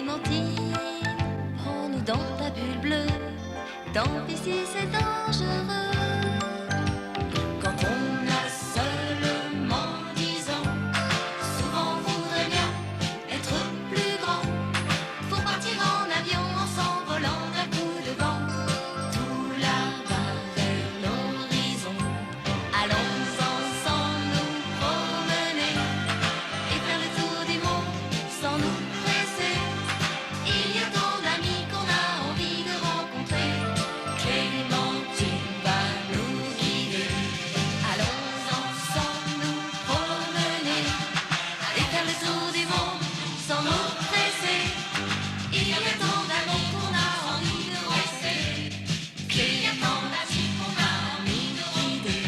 Clémentine, prends-nous dans ta bulle bleue. Tant pis si c'est dangereux. Quand on a seulement 10 ans, souvent on voudrait bien être plus grand. Faut partir en avion en s'envolant d'un coup de vent. Tout là-bas vers l'horizon. Allons ensemble nous promener et faire le tour du monde sans nous presser. Il y a tant d'amis qu'on a envie de rencontrer. Clémentine va nous guider. Allons ensemble nous promener et faire le tour du monde sans nous presser. Il y a tant d'amis qu'on a envie de rencontrer. Il y a tant d'amis qu'on a envie de guider.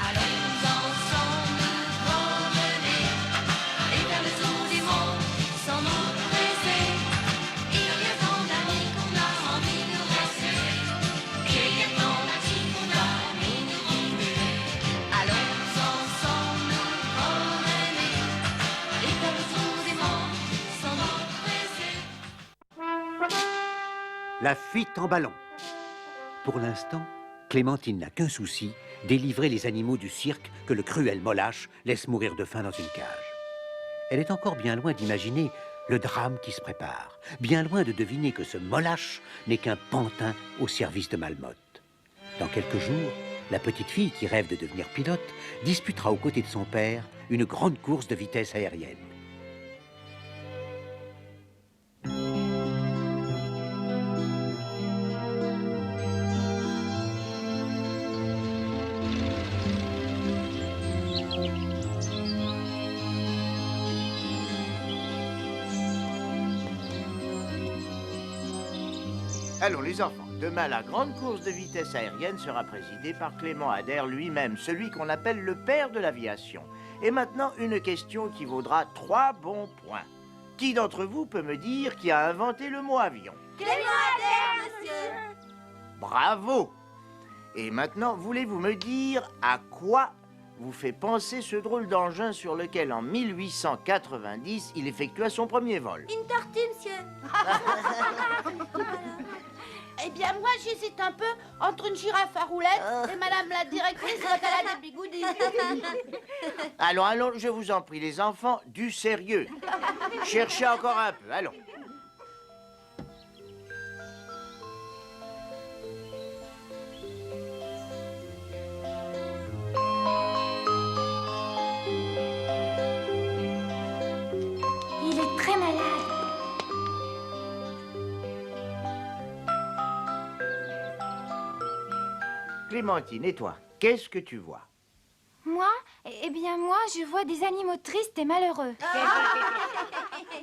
Allons ensemble nous promener et faire le tour du monde sans nous presser. Il y a tant d'amis qu'on a envie de rester. Il y a tant d'amis qu'on a envie de guider. Allons ensemble nous promener et faire le tour du monde sans nous presser. La fuite en ballon. Pour l'instant, Clémentine n'a qu'un souci, délivrer les animaux du cirque que le cruel Molache laisse mourir de faim dans une cage. Elle est encore bien loin d'imaginer le drame qui se prépare, bien loin de deviner que ce Molache n'est qu'un pantin au service de Malmotte. Dans quelques jours, la petite fille qui rêve de devenir pilote disputera aux côtés de son père une grande course de vitesse aérienne. Allons les enfants, demain la grande course de vitesse aérienne sera présidée par Clément Ader lui-même, celui qu'on appelle le père de l'aviation. Et maintenant, une question qui vaudra 3 bons points. Qui d'entre vous peut me dire qui a inventé le mot avion? Clément Ader, monsieur. Bravo! Et maintenant, voulez-vous me dire à quoi vous fait penser ce drôle d'engin sur lequel, en 1890, il effectua son premier vol? Une tortue, monsieur. Eh bien, moi, j'hésite un peu entre une girafe à roulettes et madame la directrice quand elle a des bigoudis. Allons, je vous en prie, les enfants, du sérieux. Cherchez encore un peu, allons. Il est très malade. Clémentine, et toi, qu'est-ce que tu vois? Moi? Eh bien, moi, je vois des animaux tristes et malheureux.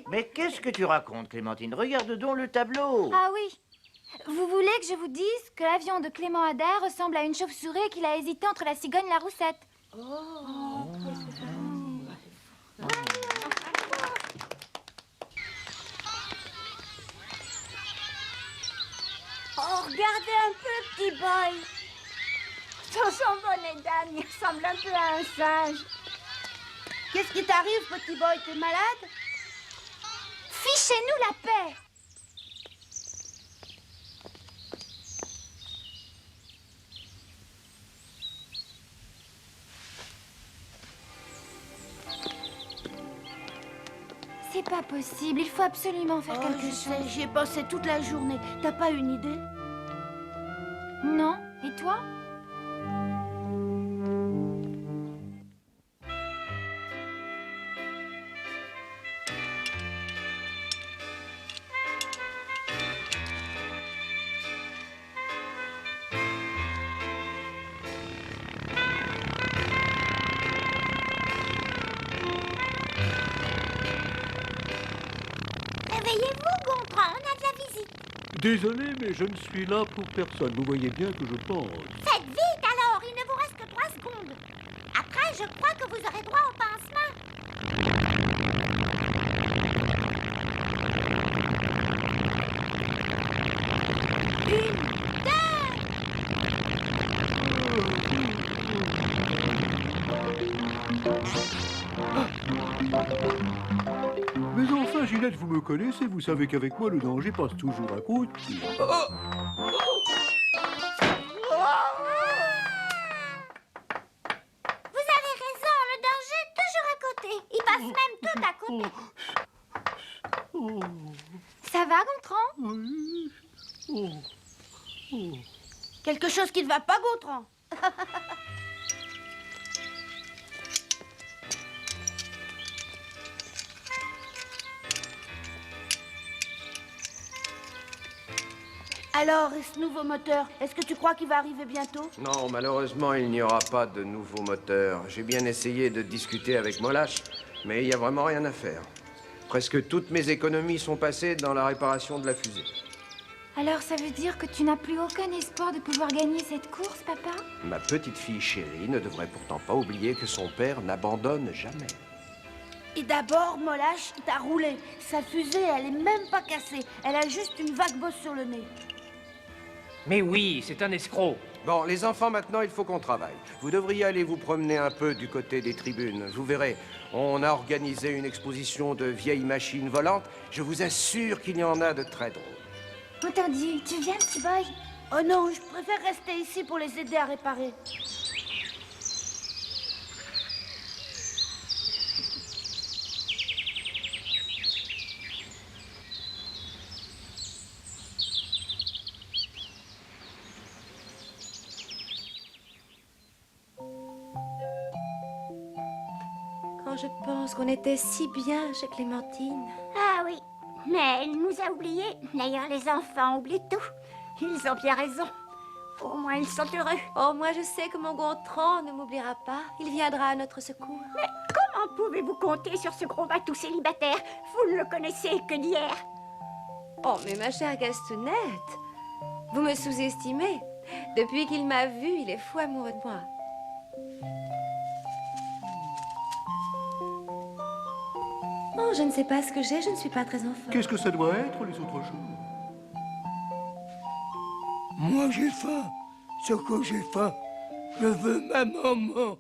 Mais qu'est-ce que tu racontes, Clémentine? Regarde donc le tableau. Ah oui. Vous voulez que je vous dise que l'avion de Clément Ader ressemble à une chauve-souris et qu'il a hésité entre la cigogne et la roussette? Oh, regardez un peu, petit boy. Sur son bonnet d'âne, il ressemble un peu à un singe. Qu'est-ce qui t'arrive, petit boy? T'es malade? Fichez-nous la paix! C'est pas possible, il faut absolument faire quelque chose. J'y ai pensé toute la journée. T'as pas une idée? Non? Et toi? Réveillez-vous, Gontran, on a de la visite. Désolé, mais je ne suis là pour personne. Vous voyez bien que je pense. Faites vite alors, il ne vous reste que 3 secondes. Après, je crois que vous aurez droit au pansement. Mais enfin, j'y Ginette, vous me connaissez, vous savez qu'avec moi, le danger passe toujours à côté. Vous avez raison, le danger est toujours à côté. Il passe même tout à côté. Ça va, Gontran? Quelque chose qui ne va pas, Gontran. Alors, et ce nouveau moteur, est-ce que tu crois qu'il va arriver bientôt? Non, malheureusement, il n'y aura pas de nouveau moteur. J'ai bien essayé de discuter avec Molache, mais il n'y a vraiment rien à faire. Presque toutes mes économies sont passées dans la réparation de la fusée. Alors ça veut dire que tu n'as plus aucun espoir de pouvoir gagner cette course, papa? Ma petite fille chérie ne devrait pourtant pas oublier que son père n'abandonne jamais. Et d'abord, Molache t'a roulé. Sa fusée, elle est même pas cassée. Elle a juste une vague bosse sur le nez. Mais oui, c'est un escroc. Bon, les enfants, maintenant, il faut qu'on travaille. Vous devriez aller vous promener un peu du côté des tribunes. Vous verrez, on a organisé une exposition de vieilles machines volantes. Je vous assure qu'il y en a de très drôles. Entendu, tu viens, petit boy? Oh non, je préfère rester ici pour les aider à réparer. Quand je pense qu'on était si bien chez Clémentine. Ah oui, mais elle nous a oubliés. D'ailleurs, les enfants oublient tout. Ils ont bien raison. Au moins, ils sont heureux. Oh, moi je sais que mon Gontran ne m'oubliera pas. Il viendra à notre secours. Mais comment pouvez-vous compter sur ce gros bateau célibataire? Vous ne le connaissez que d'hier. Oh, mais ma chère Gastounette, vous me sous-estimez. Depuis qu'il m'a vue, il est fou amoureux de moi. Oh, je ne sais pas ce que j'ai, je ne suis pas très en forme. Qu'est-ce que ça doit être, les autres jours? Moi j'ai faim. Ce que j'ai faim, je veux ma maman.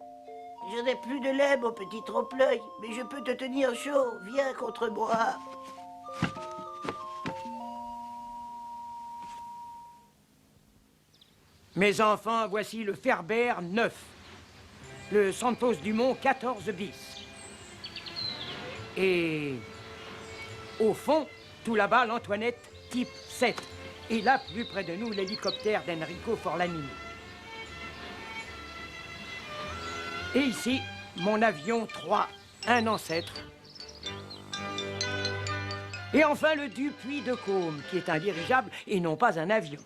Je n'ai plus de lait, mon petit trompe-l'œil, mais je peux te tenir chaud. Viens contre moi. Mes enfants, voici le Ferber 9. Le Santos Dumont 14 bis. Et au fond, tout là-bas, l'Antoinette type 7. Et là, plus près de nous, l'hélicoptère d'Enrico Forlanini. Et ici, mon avion 3, un ancêtre. Et enfin, le Dupuis de Côme, qui est un dirigeable et non pas un avion.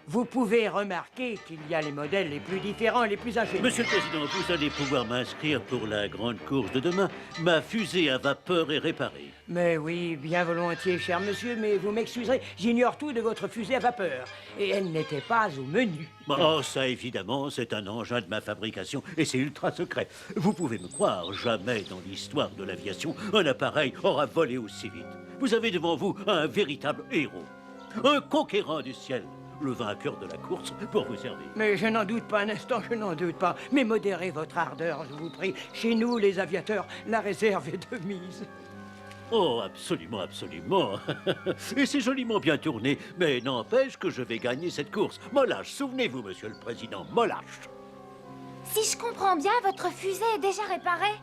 Vous pouvez remarquer qu'il y a les modèles les plus différents, les plus ingénieux. Monsieur le Président, vous allez pouvoir m'inscrire pour la grande course de demain. Ma fusée à vapeur est réparée. Mais oui, bien volontiers, cher monsieur, mais vous m'excuserez, j'ignore tout de votre fusée à vapeur. Et elle n'était pas au menu. Oh, ça, évidemment, c'est un engin de ma fabrication et c'est ultra secret. Vous pouvez me croire, jamais dans l'histoire de l'aviation, un appareil aura volé aussi vite. Vous avez devant vous un véritable héros, un conquérant du ciel. Le vainqueur de la course pour vous servir. Mais je n'en doute pas un instant, je n'en doute pas. Mais modérez votre ardeur, je vous prie. Chez nous, les aviateurs, la réserve est de mise. Oh, absolument, absolument. Et c'est joliment bien tourné, mais n'empêche que je vais gagner cette course. Molache, souvenez-vous, monsieur le président, Molache. Si je comprends bien, votre fusée est déjà réparée.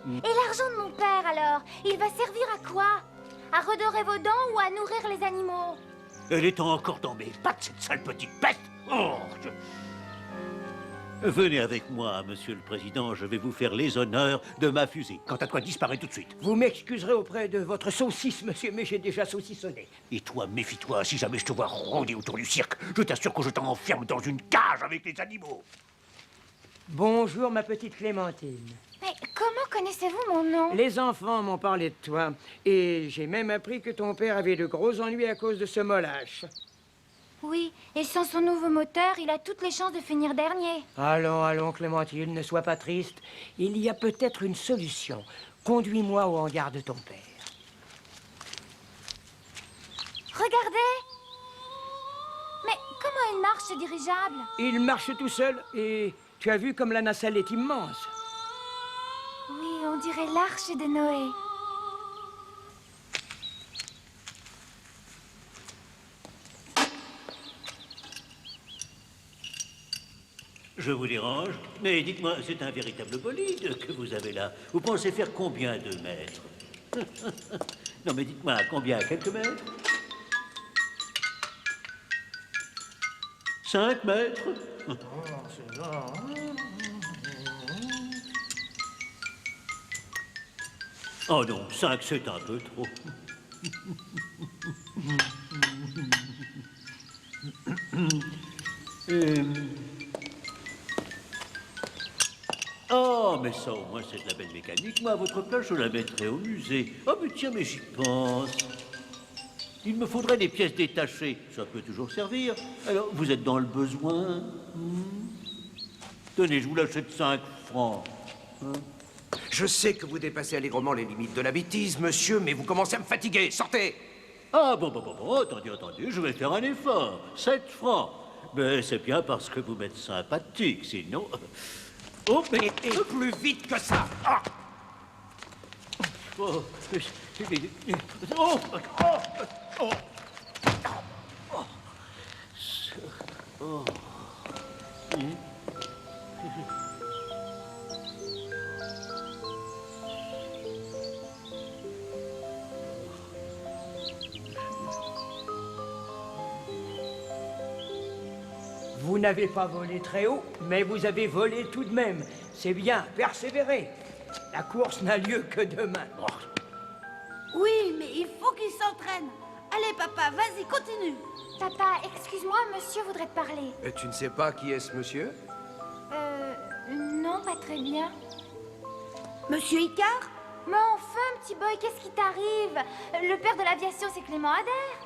Et l'argent de mon père, alors? Il va servir à quoi? À redorer vos dents ou à nourrir les animaux? Elle est encore dans mes pattes, cette sale petite bête. Oh, Venez avec moi, monsieur le président, je vais vous faire les honneurs de ma fusée. Quant à toi, disparaît tout de suite. Vous m'excuserez auprès de votre saucisse, monsieur, mais j'ai déjà saucissonné. Et toi, méfie-toi, si jamais je te vois rôder autour du cirque, je t'assure que je t'enferme dans une cage avec les animaux. Bonjour, ma petite Clémentine. Mais comment connaissez-vous mon nom? Les enfants m'ont parlé de toi, et j'ai même appris que ton père avait de gros ennuis à cause de ce Molache. Oui, et sans son nouveau moteur, il a toutes les chances de finir dernier. Allons, allons, Clémentine, ne sois pas triste. Il y a peut-être une solution. Conduis-moi au hangar de ton père. Regardez! Mais comment il marche, ce dirigeable? Il marche tout seul, et tu as vu comme la nacelle est immense. Oui, on dirait l'arche de Noé. Je vous dérange, mais dites-moi, c'est un véritable bolide que vous avez là. Vous pensez faire combien de mètres? Non, mais dites-moi, combien? Quelques mètres? 5 mètres? Oh non, 5, c'est un peu trop. Oh, mais ça, au moins, c'est de la belle mécanique. Moi, à votre place, je la mettrais au musée. Oh, mais tiens, mais j'y pense. Il me faudrait des pièces détachées. Ça peut toujours servir. Alors, vous êtes dans le besoin? Tenez, je vous l'achète 5 francs. Je sais que vous dépassez allègrement les limites de la bêtise, monsieur, mais vous commencez à me fatiguer. Sortez! Ah, bon, attendez, je vais faire un effort. 7 francs. Mais c'est bien parce que vous m'êtes sympathique, sinon... Oh, mais... Et plus vite que ça! Ah. Oh, Vous n'avez pas volé très haut, mais vous avez volé tout de même. C'est bien, persévérez. La course n'a lieu que demain. Oui, mais il faut qu'il s'entraîne. Allez, papa, vas-y, continue. Papa, excuse-moi, monsieur voudrait te parler. Tu ne sais pas qui est ce monsieur? Non, pas très bien. Monsieur Icare? Mais enfin, petit boy, qu'est-ce qui t'arrive? Le père de l'aviation, c'est Clément Adair.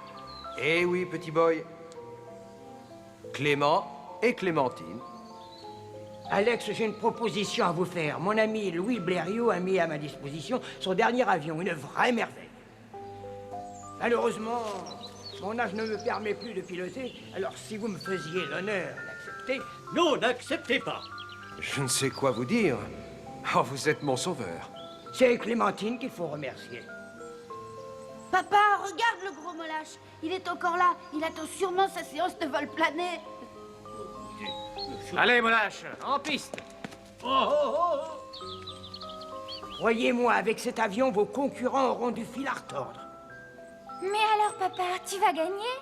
Eh oui, petit boy. Clément et Clémentine. Alex, j'ai une proposition à vous faire. Mon ami Louis Blériot a mis à ma disposition son dernier avion, une vraie merveille. Malheureusement, mon âge ne me permet plus de piloter, alors si vous me faisiez l'honneur d'accepter... Non, n'acceptez pas. Je ne sais quoi vous dire. Oh, vous êtes mon sauveur. C'est Clémentine qu'il faut remercier. Papa, regarde le gros Molache. Il est encore là. Il attend sûrement sa séance de vol plané. Allez, Molache, en piste. Croyez-moi, avec cet avion, vos concurrents auront du fil à retordre. Mais alors, papa, tu vas gagner?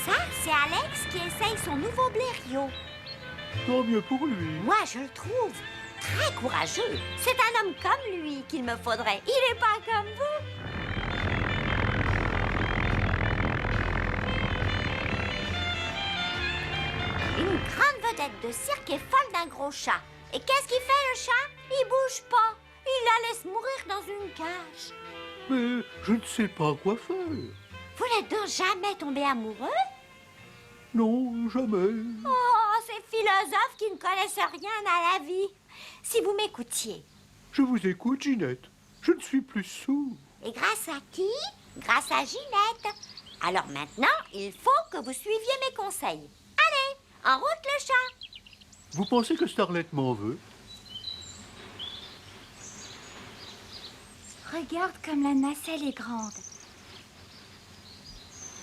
Ça, c'est Alex qui essaye son nouveau blériot. Tant mieux pour lui. Moi, je le trouve très courageux. C'est un homme comme lui qu'il me faudrait. Il n'est pas comme vous. Une grande vedette de cirque est folle d'un gros chat. Et qu'est-ce qu'il fait, le chat? Il bouge pas. Il la laisse mourir dans une cage. Mais je ne sais pas quoi faire. Vous n'êtes donc jamais tombé amoureux? Non, jamais. Oh, ces philosophes qui ne connaissent rien à la vie. Si vous m'écoutiez. Je vous écoute, Ginette. Je ne suis plus sourd. Et grâce à qui? Grâce à Ginette. Alors maintenant, il faut que vous suiviez mes conseils. Allez, en route le chat. Vous pensez que Starlet m'en veut? Regarde comme la nacelle est grande.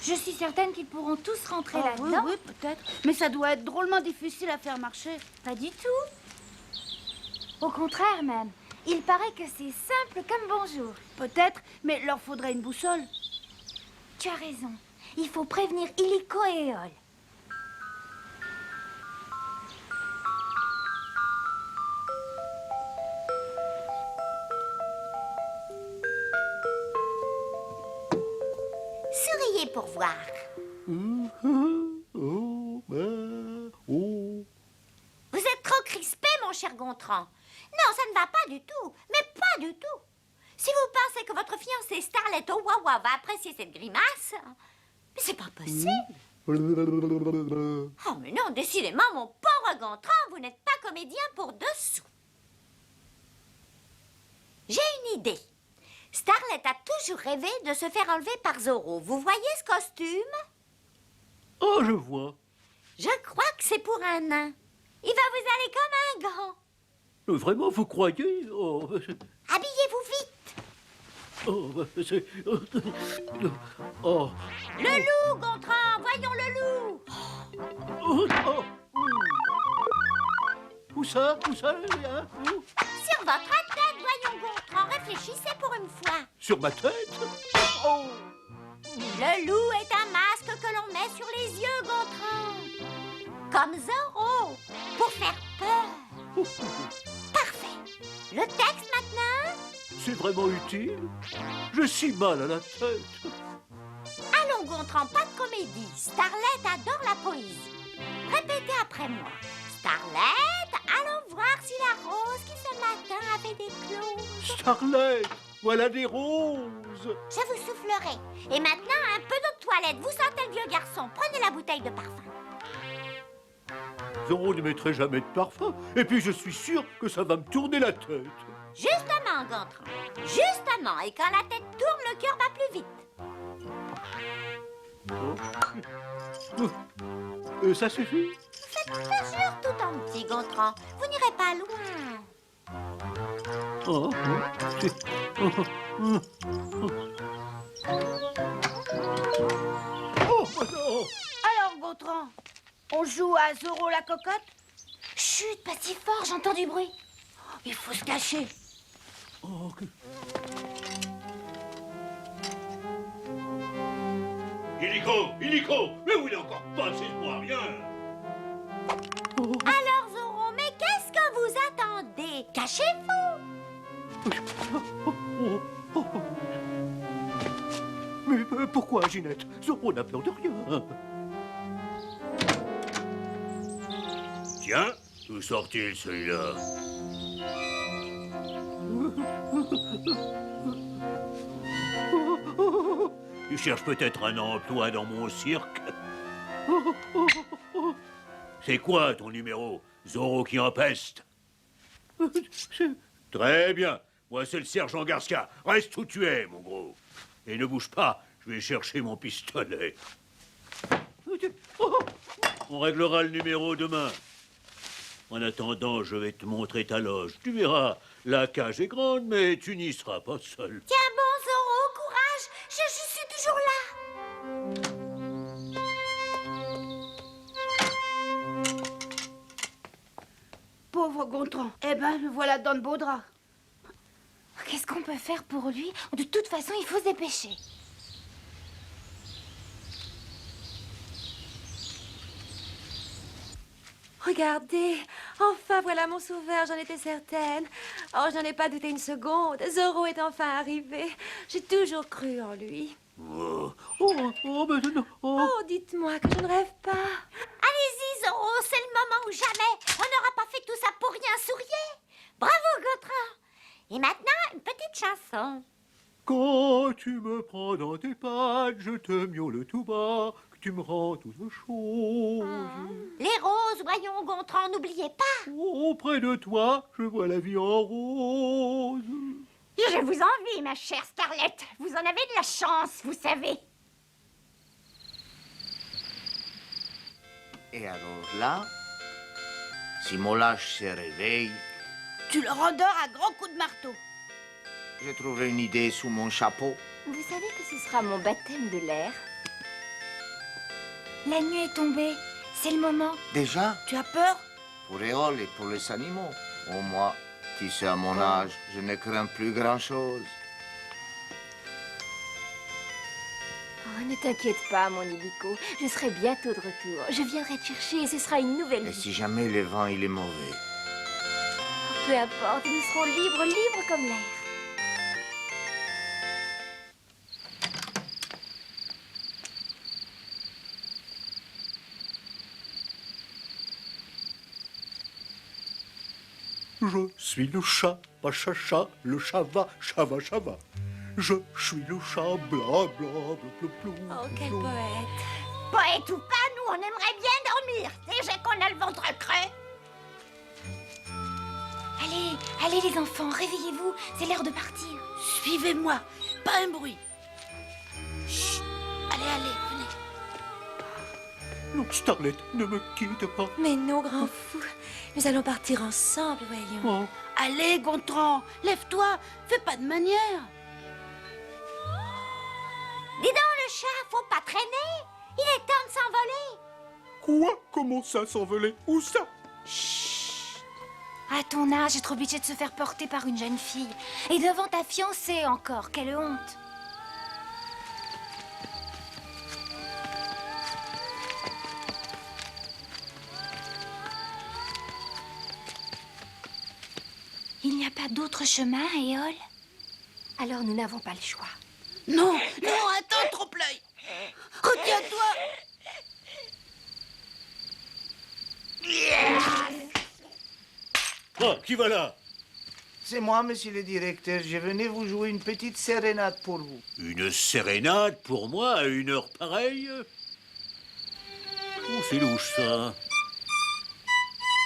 Je suis certaine qu'ils pourront tous rentrer Oui, là-dedans. oui, peut-être. Mais ça doit être drôlement difficile à faire marcher. Pas du tout. Au contraire même. Il paraît que c'est simple comme bonjour. Peut-être, mais leur faudrait une boussole. Tu as raison. Il faut prévenir Illico et Éole. Souriez pour voir. Vous êtes trop crispé, mon cher Gontran. Non, ça ne va pas du tout. Mais pas du tout. Si vous pensez que votre fiancée Starlet au Wawa va apprécier cette grimace, mais c'est pas possible. Oh, mais non, décidément, mon pauvre Gontran, vous n'êtes pas comédien pour dessous. J'ai une idée. Starlet a toujours rêvé de se faire enlever par Zorro. Vous voyez ce costume? Oh, je vois. Je crois que c'est pour un nain. Il va vous aller comme un gant. Vraiment, vous croyez? Oh, Habillez-vous vite. oh, oh. Le loup, Gontran, voyons le loup. Oh, oh. Où ça? Où ça? Hein? Où? Sur votre tête, voyons Gontran, réfléchissez pour une fois. Sur ma tête? Oh. Le loup est un masque que l'on met sur les yeux, Gontran. Comme Zorro, pour faire peur. Parfait. Le texte maintenant? C'est vraiment utile? J'ai si mal à la tête. Allons, Gontran, pas de comédie. Starlet adore la poésie. Répétez après moi. Starlet, allons voir si la rose qui ce matin avait des cloches. Starlet, voilà des roses. Je vous soufflerai. Et maintenant, un peu d'eau de toilette. Vous sentez le vieux garçon. Prenez la bouteille de parfum. Zorro ne mettrait jamais de parfum. Et puis je suis sûr que ça va me tourner la tête. Justement, Gontran. Justement. Et quand la tête tourne, le cœur va plus vite. Ça suffit? Faites toujours tout en petit, Gontran. Vous n'irez pas loin. Oh, Alors, Gontran, on joue à Zorro la cocotte? Chut, pas si fort, j'entends du bruit. Il faut se cacher. oh, Illico, mais vous n'avez encore pas assez de moi, rien. Alors, Zorro, mais qu'est-ce que vous attendez? Cachez-vous. Mais pourquoi, Ginette? Zorro n'a peur de rien. Tiens, d'où sort-il, celui-là? Tu cherches peut-être un emploi dans mon cirque? C'est quoi ton numéro? Zorro qui empeste? Très bien. Moi, c'est le sergent Garcia. Reste où tu es, mon gros. Et ne bouge pas, je vais chercher mon pistolet. On réglera le numéro demain. En attendant, je vais te montrer ta loge. Tu verras, la cage est grande, mais tu n'y seras pas seul. Tiens bon, Zorro, courage. Je suis toujours là. Pauvre Gontran. Eh ben, le voilà dans de beaux draps. Qu'est-ce qu'on peut faire pour lui? De toute façon, il faut se dépêcher. Regardez, enfin voilà mon sauveur, j'en étais certaine. Oh, j'en ai pas douté une seconde. Zorro est enfin arrivé. J'ai toujours cru en lui. Mais non. Oh, dites-moi que je ne rêve pas. Allez-y, Zorro, c'est le moment ou jamais. On n'aura pas fait tout ça pour rien, souriez. Bravo, Gontran. Et maintenant, une petite chanson. Quand tu me prends dans tes pattes, je te miaule tout bas, que tu me rends toute chose. Les roses, voyons, Gontran, n'oubliez pas. Auprès de toi, je vois la vie en rose. Je vous envie, ma chère Starlet. Vous en avez de la chance, vous savez. Et alors là, si Molache se réveille, Tu le rendors à grands coups de marteau. j'ai trouvé une idée sous mon chapeau. Vous savez que ce sera mon baptême de l'air. La nuit est tombée. C'est le moment. Déjà, Tu as peur? pour Éole et pour les animaux. Oh, moi, tu sais, à mon âge, je ne crains plus grand-chose. Oh, ne t'inquiète pas, mon Illico. Je serai bientôt de retour. Je viendrai te chercher et ce sera une nouvelle Et vie. si jamais le vent, il est mauvais? Peu importe, nous serons libres comme l'air. Je suis le chat, chacha, le chat va, chava, chava. Je suis le chat, bla, bla, bla, bla, bla. Oh, quel poète. Poète ou pas, nous, on aimerait bien dormir. Déjà qu'on a le ventre creux. Allez, allez les enfants, réveillez-vous, c'est l'heure de partir. Suivez-moi, pas un bruit. Chut. Allez, allez, venez. Non, Starlet, ne me quitte pas. Mais non, grand fou. Nous allons partir ensemble, voyons. Oh. Allez, Gontran, lève-toi, fais pas de manière. Dis donc, le chat, faut pas traîner. Il est temps de s'envoler. Quoi? Comment ça s'envoler? Où ça? À ton âge, être obligé de se faire porter par une jeune fille. Et devant ta fiancée encore, quelle honte. Il n'y a pas d'autre chemin, Éole? Alors nous n'avons pas le choix. Non, non, attends, trompe-l'œil. Retiens-toi. Oh, qui va là? C'est moi, monsieur le directeur. Je venais vous jouer une petite sérénade pour vous. Une sérénade pour moi à une heure pareille? Oh, c'est louche, ça.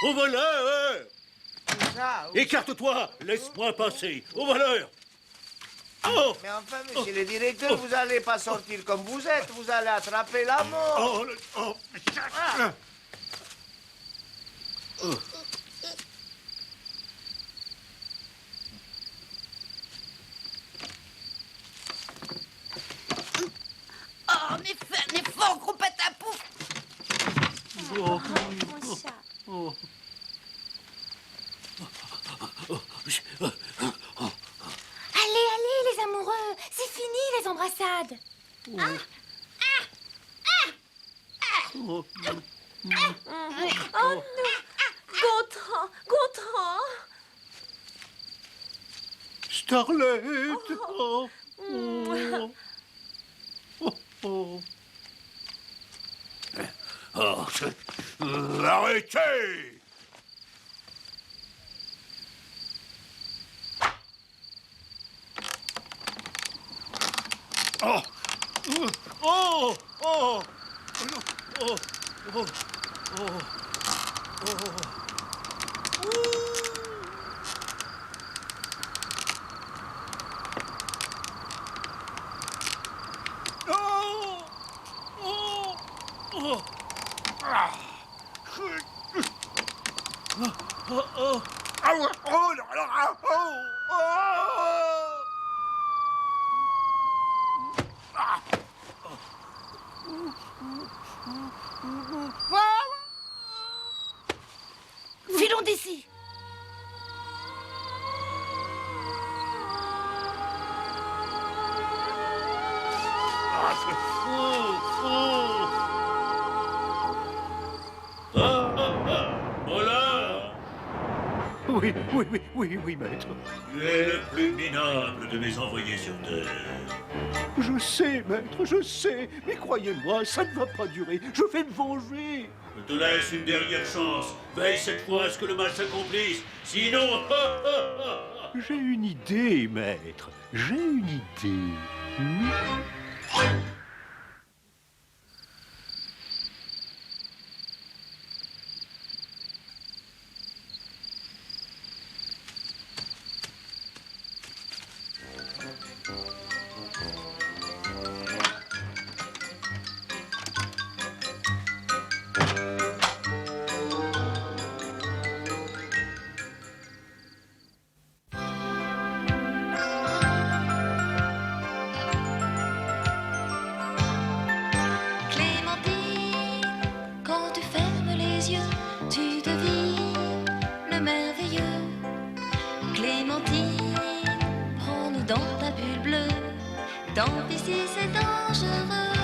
Au voleur! Écarte-toi! Laisse-moi passer! Au voleur! Oh! Mais enfin, monsieur le directeur, vous n'allez pas sortir comme vous êtes. Vous allez attraper la mort. Ah. Oh, mais fais un effort, gros patapou. Oh, mon chat. Oh. Allez, allez, les amoureux, c'est fini les embrassades. Oh. Oh non! Gontran! Gontran! Starlet! Oh. Oh. Oh. Oh. Oh. Arrêtez! Oh! Oh! Oh! Oh! Oh! Filons d'ici. Voilà! Oui, maître. Tu es le plus minable de mes envoyés sur Terre. Je sais, maître, je sais. Mais croyez-moi, ça ne va pas durer. Je vais me venger. Je te laisse une dernière chance. Veille cette fois à ce que le mal s'accomplisse. Sinon... J'ai une idée, maître. J'ai une idée. Clémentine, quand tu fermes les yeux, tu devines le merveilleux. Clémentine, prends-nous dans ta bulle bleue. Tant pis si c'est dangereux.